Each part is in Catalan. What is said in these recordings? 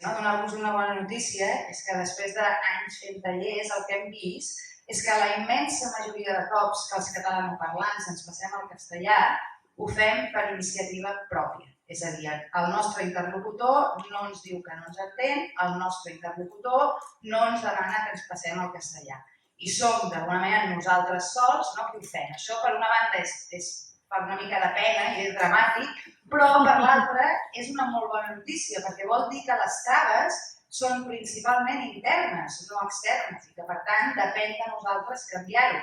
Donar-vos una bona notícia és que després d'anys fent tallers el que hem vist és que la immensa majoria de cops que els catalanoparlants ens passem al castellà ho fem per iniciativa pròpia. És a dir, el nostre interlocutor no ens diu que no ens entén, el nostre interlocutor no ens demana que ens passem al castellà. I som, d'alguna manera, nosaltres sols qui ho fem. Això, per una banda, fa una mica de pena i és dramàtic, però per l'altra és una molt bona notícia, perquè vol dir que les traves són principalment internes, no externes, i que per tant depèn de nosaltres canviar-ho.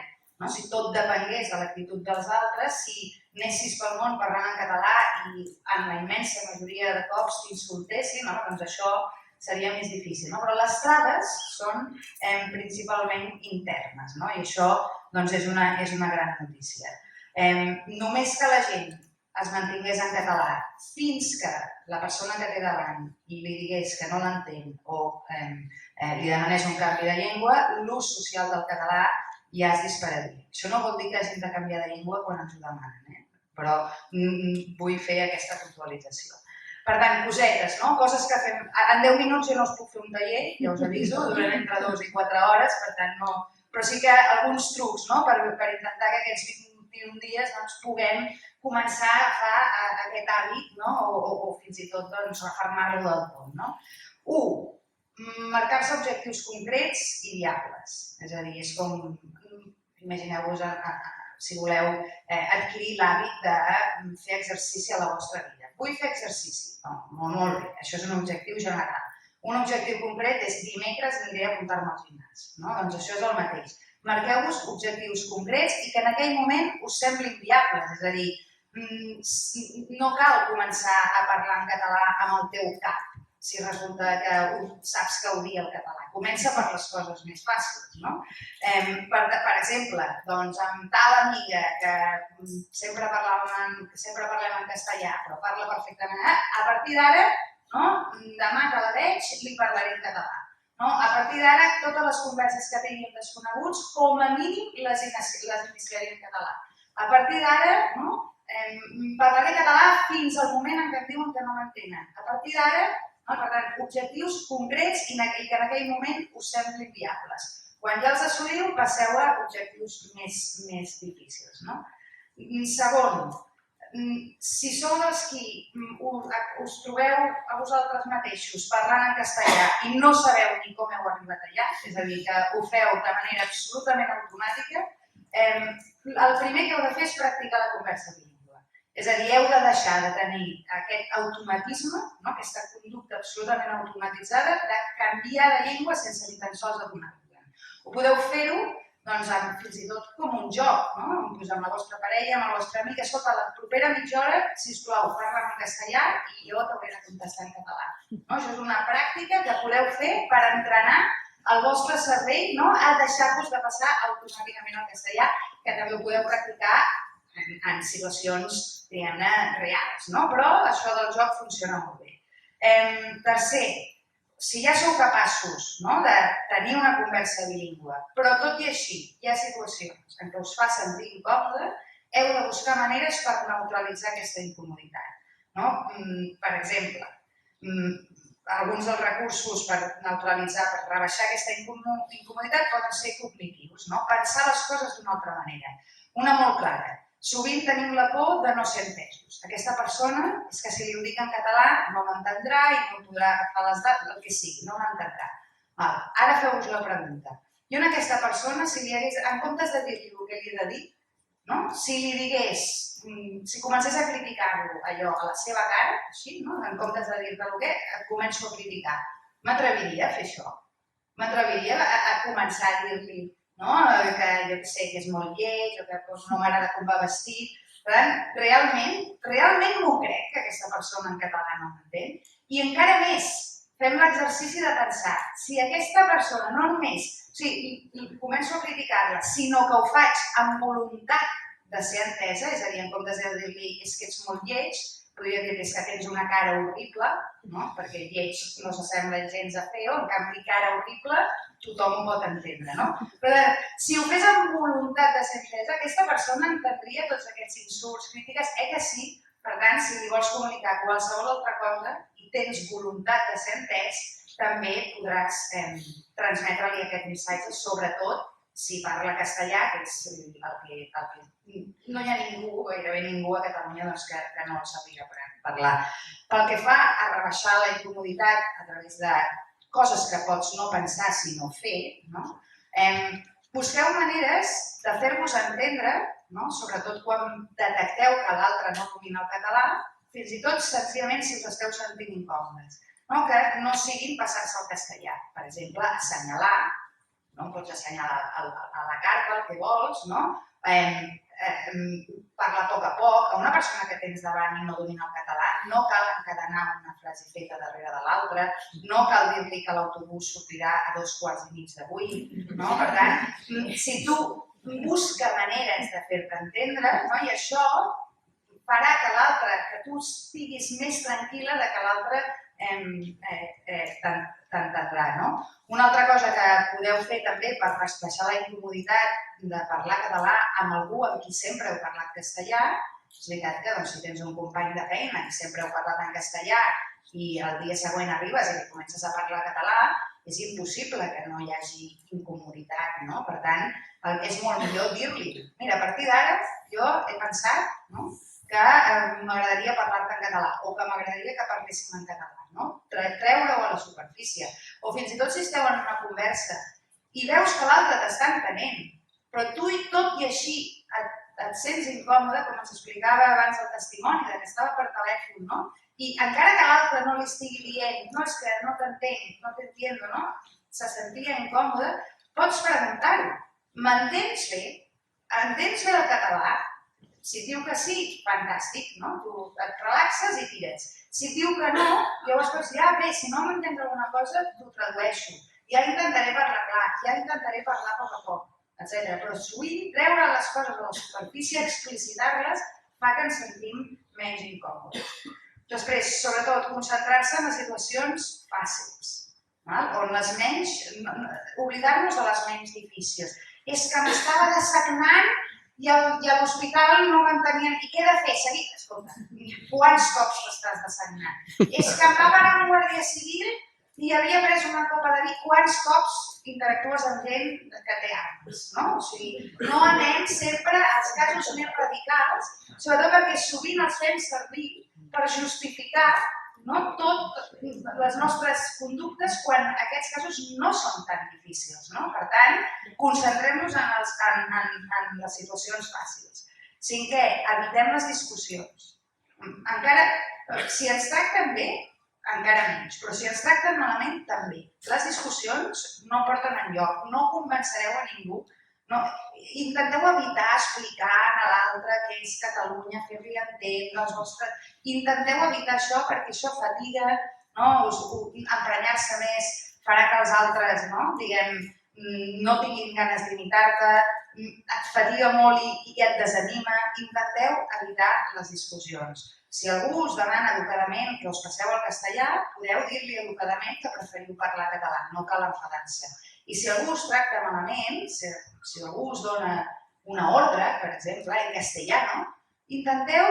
Si tot depengués de l'actitud dels altres, si anessis pel món parlant en català i en la immensa majoria de cops t'insultessin, doncs això seria més difícil. Però les traves són principalment internes i això és una gran notícia. Només que la gent es mantingués en català fins que la persona que té davant li digués que no l'entén o li demanés un canvi de llengua, l'ús social del català ja es dispararia. Això no vol dir que hàgim de canviar de llengua quan ens ho demanen, però vull fer aquesta puntualització. Per tant, cosetes, coses que fem... En 10 minuts jo no us puc fer un taller, ja us aviso, durant entre 2 i 4 hores, per tant no... Però sí que alguns trucs per intentar que aquests 21 dies puguem començar a agafar aquest hàbit o fins i tot refermar-lo del tot. 1. Marcar-se objectius concrets i viables. És a dir, és com... Imagineu-vos, si voleu, adquirir l'hàbit de fer exercici a la vostra vida. Vull fer exercici. Molt bé, això és un objectiu general. Un objectiu concret és dimecres aniré a apuntar-me al gimnàs. Doncs això és el mateix. Marqueu-vos objectius concrets i que en aquell moment us semblin viables. És a dir, no cal començar a parlar en català amb el teu cap si resulta que saps que odia el català. Comença per les coses més fàcils. Per exemple, amb tal amiga que sempre parlem en castellà però parla perfectament, a partir d'ara, demà que la veig, li parlaré en català. A partir d'ara, totes les converses que tingui amb desconeguts, com a mínim les iniciaré en català. A partir d'ara, parlaré català fins al moment en què em diuen que no m'entenen. A partir d'ara, per tant, objectius concrets i que en aquell moment us semblin viables. Quan ja els assoliu, passeu a objectius més difícils. Segon, si sou els qui us trobeu a vosaltres mateixos parlant en castellà i no sabeu ni com heu arribat allà, és a dir, que ho feu de manera absolutament automàtica, el primer que heu de fer és practicar la conversa bilingüe. És a dir, heu de deixar de tenir aquest automatisme, aquesta conducta absolutament automatitzada de canviar de llengua sense ni tan sols adonar-vos. Ho podeu fer-ho fins i tot com un joc, amb la vostra parella, amb la vostra amiga. Escolta, la propera mitja hora, sisplau, parla'm en castellà i jo t'hauré de contestar en català. Això és una pràctica que podeu fer per entrenar el vostre cervell a deixar-vos de passar automàticament al castellà, que també ho podeu practicar en situacions, diguem-ne, reals. Però això del joc funciona molt bé. Tercer, si ja sou capaços de tenir una conversa bilingüe, però tot i així hi ha situacions en què us fa sentir incòmode, heu de buscar maneres per neutralitzar aquesta incomoditat. Per exemple, alguns dels recursos per neutralitzar, per rebaixar aquesta incomoditat poden ser cognitius, pensar les coses d'una altra manera. Una molt clara. Sovint tenim la por de no ser entesos. Aquesta persona és que si li ho dic en català no m'entendrà i no podrà agafar les dades, el que sigui, no m'entendrà. Ara feu-vos la pregunta. Jo a aquesta persona, en comptes de dir-li el que li he de dir, si li digués, si comencés a criticar-lo allò a la seva cara, així, en comptes de dir-te el que, començo a criticar. M'atreviria a fer això? M'atreviria a començar a dir-li que jo sé que és molt lleig o que no m'agrada com va vestit. Per tant, realment m'ho crec que aquesta persona en català no m'entén. I encara més, fem l'exercici de pensar, si aquesta persona no només començo a criticar-la, sinó que ho faig amb voluntat de ser entesa, és a dir, en comptes de dir-li és que ets molt lleig, podria dir-li que tens una cara horrible, perquè lleig no s'assembla gens a feo, en canvi cara horrible tothom ho pot entendre. Però si ho fes amb voluntat de ser entesa, aquesta persona entendria tots aquests insults, crítiques, que sí, Per tant, si li vols comunicar qualsevol altra cosa i tens voluntat de ser entès, també podràs transmetre-li aquest missatge, sobretot si parla castellà, que és el que no hi ha ningú, gairebé ningú a Catalunya que no el sàpiga parlar. Pel que fa a rebaixar la incomoditat a través de coses que pots no pensar sinó fer, busqueu maneres de fer-vos entendre, sobretot quan detecteu que l'altre no domina el català, fins i tot senzillament si us esteu sentint incòmodes. Que no siguin passar-se al castellà. Per exemple, assenyalar, pots assenyalar a la carta el que vols, parlar a poc. A una persona que tens davant i no domina el català, no cal encadenar una frase feta darrere de l'altra, no cal dir-li que l'autobús sortirà a 2:15 d'avui. Per tant, si tu busca maneres de fer-te entendre, i això farà que tu estiguis més tranquil·la que l'altre t'entendrà. Una altra cosa que podeu fer també per baixar la incomoditat de parlar català amb algú amb qui sempre heu parlat castellà, és veritat que si tens un company de feina que sempre heu parlat en castellà i el dia següent arribes i comences a parlar català, és impossible que no hi hagi incomoditat. Per tant, és molt millor dir-li, mira, a partir d'ara jo he pensat que m'agradaria parlar-te en català o que m'agradaria que parléssim en català. Treure-ho a la superfície. O fins i tot si esteu en una conversa i veus que l'altre t'està entenent, però tu tot i així et sents incòmode, com ens explicava abans el testimoni, que estava per telèfon, i encara que l'altre no li estigui dient, no, és que no t'entenc, no t'entiendo, se sentia incòmode, pots preguntar-ho. M'entens bé? Entens bé el català? Si et diu que sí, fantàstic, tu et relaxes i tires. Si et diu que no, llavors pots dir, bé, si no m'entens alguna cosa, t'ho tradueixo. Ja intentaré parlar clar, ja intentaré parlar a poc, etc. Però sovint treure les coses a la superfície, explicitar-les, fa que ens sentim menys incòmodes. Després, sobretot, concentrar-se en les situacions fàcils, on les menys, oblidar-nos de les menys difícils. És que m'estava dessagnant i a l'hospital no m'entenien. I què he de fer? Seguir? Escolta, quants cops t'estàs dessagnant? És que em va parar un guàrdia civil i havia pres una copa de vi. Quants cops interactues amb gent que té armes? O sigui, no anem sempre als casos més radicals, sobretot perquè sovint els fem servir per justificar les nostres conductes quan aquests casos no són tan difícils. Per tant, concentrem-nos en les situacions fàcils. Cinquè, evitem les discussions. Si ens tracten bé, encara menys, però si ens tracten malament, també. Les discussions no porten enlloc, no convencereu a ningú. Intenteu evitar explicar a l'altre què és Catalunya, fer-li entendre els vostres... Intenteu evitar això perquè això fatiga, emprenyar-se més farà que els altres no tinguin ganes d'imitar-te, et fatiga molt i et desanima. Intenteu evitar les discussions. Si algú us demana educadament que us passeu al castellà, podeu dir-li educadament que preferiu parlar català, no cal enfadar-se. I si algú us tracta malament, si algú us dona una ordre, per exemple, en castellà, intenteu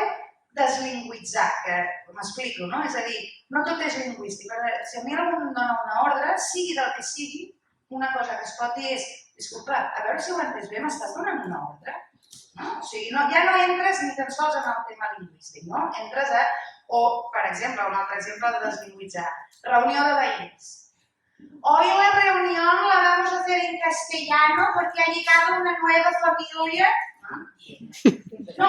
deslingüitzar, que m'explico, és a dir, no tot és lingüístic. Si a mi algú em dona una ordre, sigui del que sigui, una cosa que es pot dir és, disculpa, a veure si ho he entès bé, m'estàs donant una ordre? O sigui, ja no entres ni tan sols en el tema lingüístic, entres a, o, per exemple, un altre exemple de deslingüitzar, reunió de veïns. Hoy la reunión la vamos a hacer en castellano porque ha llegado una nueva familia. No,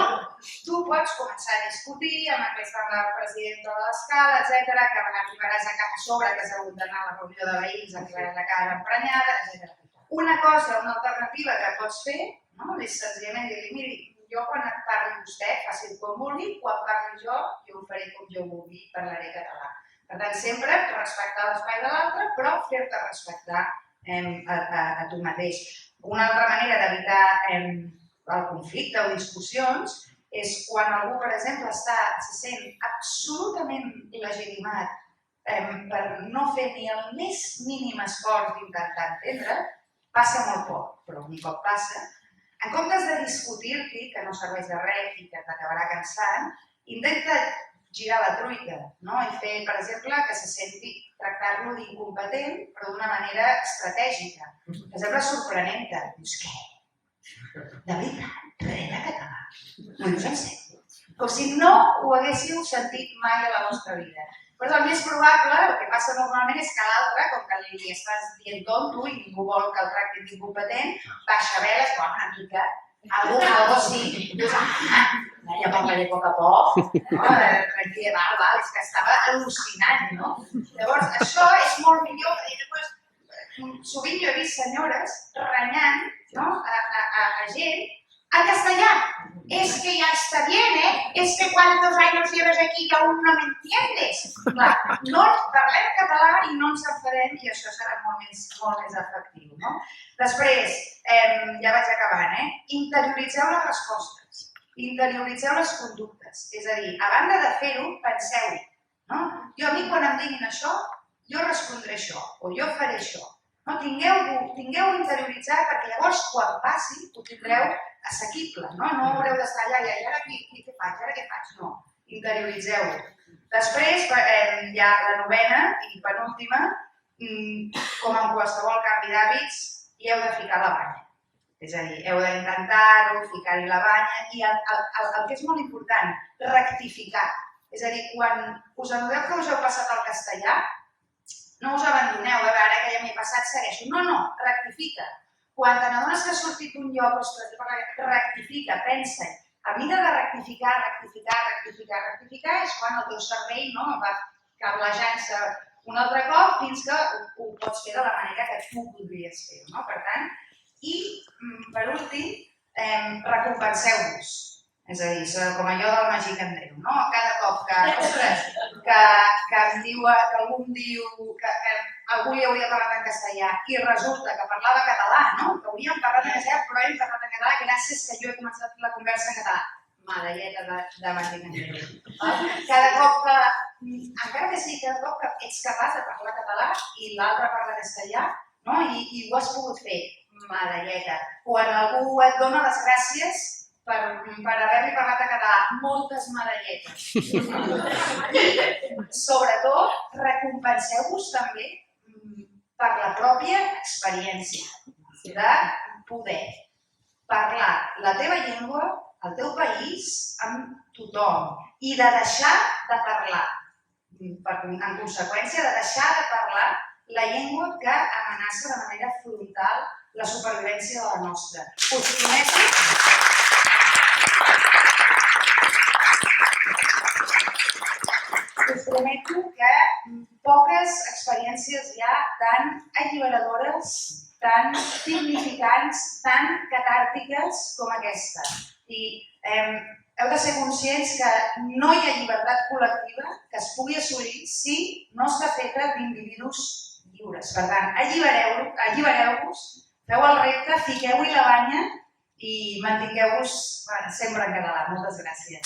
tu pots començar a discutir amb la presidenta de l'escala, etc., que arribaràs a sobre, que has hagut d'anar a la reunió de veïns, arribaràs a casa emprenyada, etc. Una cosa, una alternativa que pots fer, és senzillament dir-li, miri, jo quan et parli vostè, faci com vulgui, quan parli jo ho faré com jo vulgui, parlaré català. Per tant, sempre respectar l'espai de l'altre, però fer-te respectar a tu mateix. Una altra manera d'evitar el conflicte o discussions és quan algú, per exemple, se sent absolutament legitimat per no fer ni el més mínim esforç d'intentar entendre, passa molt poc, però un cop passa, en comptes de discutir-t'hi, que no serveix de res i que t'acabarà cansant, intenta girar la truita, i fer, per exemple, que se senti tractar-lo d'incompetent, però d'una manera estratègica, que sembla sorprenent. Dius, què? De veritat, res de català. M'ho dius en sèrio? Com si no ho haguéssiu sentit mai a la vostra vida. Però el més probable, el que passa normalment és que l'altre, com que li estàs dient tonto i ningú vol que el tractin d'incompetent, baixa veles, una mica, algo així, dius, ja parlaré a poc a poc, tranquil·la, és que estava al·lucinant, no? Llavors, això és molt millor, sovint jo he vist senyores renyant a gent en castellà. Es que ya está bien, es que cuántos años llevas aquí y aún no me entiendes. Clar, no parlem català i no ens enfadem i això serà molt més efectiu. Després, ja vaig acabant, interioritzeu les respostes, interioritzeu les conductes. És a dir, a banda de fer-ho, penseu-hi. Jo a mi quan em diguin això, jo respondré això o jo faré això. Tingueu interioritzat perquè llavors quan passi ho tindreu assequible. No haureu d'estar allà i ara què faig, ara què faig? No, interioritzeu-ho. Després, ja la novena i penúltima, com en qualsevol canvi d'hàbits, hi heu de ficar la banya. És a dir, heu d'intentar-ho, ficar-hi la banya i el que és molt important, rectificar. És a dir, quan us adoneu que us heu passat al castellà, no us abandoneu, a veure, que ja m'he passat, segueixo. No, rectifica. Quan te n'adones que ha sortit un lloc, rectifica, pensa-hi. A mida de rectificar és quan el teu cervell va cablejant-se un altre cop fins que ho pots fer de la manera que tu voldries fer. Per tant, i per últim, recompenseu-vos. És a dir, com allò del Màgic Andreu, cada cop que algú em diu que algú li hauria parlat en castellà i resulta que parlava català, que hauríem parlat en castellà però hem parlat en català gràcies que jo he començat la conversa en català. Medalleta de Màgic Andreu. Cada cop que, encara que sigui cada cop que ets capaç de parlar català i l'altre parla castellà i ho has pogut fer, medalleta. Quan algú et dona les gràcies per haver-li parlat en català, moltes medalletes. Sobretot, recompenseu-vos també per la pròpia experiència de poder parlar la teva llengua, el teu país, amb tothom i de deixar de parlar, en conseqüència, de deixar de parlar la llengua que amenaça de manera frontal la supervivència de la nostra. Us prometo que poques experiències hi ha tan alliberadores, tan significants, tan catàrtiques com aquesta. I heu de ser conscients que no hi ha llibertat col·lectiva que es pugui assolir si no està feta d'individus lliures. Per tant, allibereu-vos, feu el repte, fiqueu-hi la banya i mantingueu-vos sempre en català. Moltes gràcies.